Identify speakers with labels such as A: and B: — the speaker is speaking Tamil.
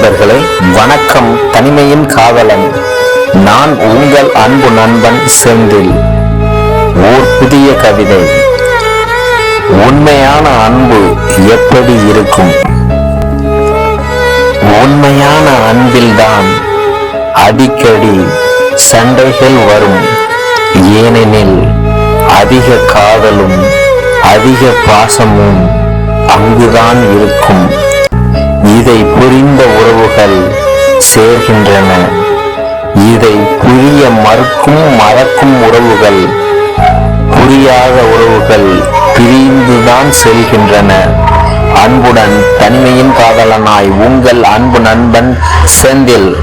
A: நண்பர்களே, வணக்கம். தனிமையின் காதலன் நான் உங்கள் அன்பு நண்பன் செந்தில். ஓர் புதிய கவிதை. உண்மையான அன்பு எப்படி இருக்கும்? உண்மையான அன்பில்தான் அடிக்கடி சண்டைகள் வரும். ஏனெனில் அதிக காதலும் அதிக பாசமும் அங்குதான் இருக்கும். இதை புரிந்த உறவுகள் சேர்கின்றன. இதை புரிய மறக்கும் உறவுகள், புரியாத உறவுகள் பிரிந்துதான் செல்கின்றன. அன்புடன் தனிமையின் காதலனாய் உங்கள் அன்பு நண்பன் செந்தில்.